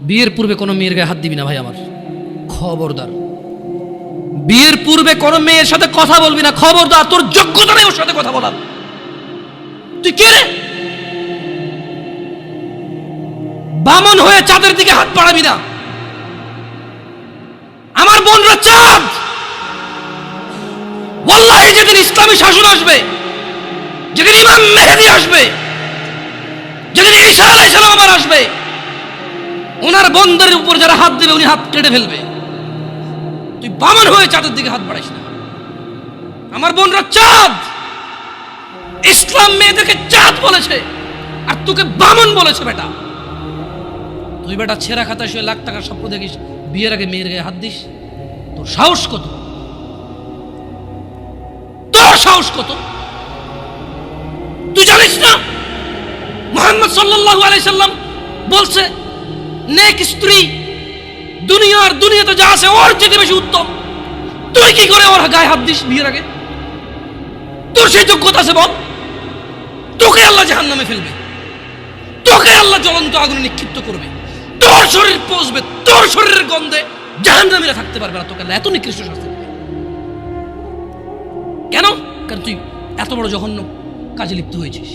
বিয়ের পূর্বে কোনো মেয়ের গায়ে হাত দিবি না ভাই আমার, খবরদার। বিয়ের পূর্বে কোনো মেয়ের সাথে কথা বলবি না, খবরদার। তোর যোগ্যতা নেই ওর সাথে কথা বলার। তুই কে রে? বামন হয়ে চাঁদের দিকে হাত বাড়াবি না। আমার বোনরা চাঁদ। ওয়াল্লাহি যেদিন ইসলামী শাসন আসবে, যেদিন ইমাম মেহেদী আসবে, যেদিন ঈসা আলাইহিস সালাম আবার আসবে, ওনার বন্ধের উপর যারা হাত দেবে উনি হাত কেটে ফেলবে। তুই বামন হয়ে চাঁদের দিকে হাত বাড়াইস না। আমার বোনরা চাঁদ। ইসলাম মেয়েদেরকে চাঁদ বলেছে আর তোকে বামন বলেছে। বেটা তুই বেটা ছেঁড়া খাতায় শুয়ে লাখ টাকার স্বপ্ন দেখিস, বিয়ের আগে মেয়ের গায়ে হাত দিস? তোর সাহস কত? তোর সাহস কত? তুই জানিস না মুহাম্মদ সাল্লাল্লাহু আলাইহি সাল্লাম বলছে নেক স্ত্রী দুনিয়াতে যা আছে ওর চেয়ে বেশি উত্তম। তুই কি করে ওর গায়ে হাত দিস বিয়ের আগে? তোর সেই যোগ্যতা আছে বল? তোকে আল্লাহ জাহান্নামে ফেলবে, তোকে আল্লাহ জ্বলন্ত আগুনে নিক্ষিপ্ত করবে, তোর শরীর পচবে, তোর শরীরের গন্ধে জাহান্নামীরা থাকতে পারবে না। তোকে আল্লাহ এত নিকৃষ্ট শাস্তি দেবে কেন? কারণ তুই এত বড় জঘন্য কাজে লিপ্ত হয়েছিস।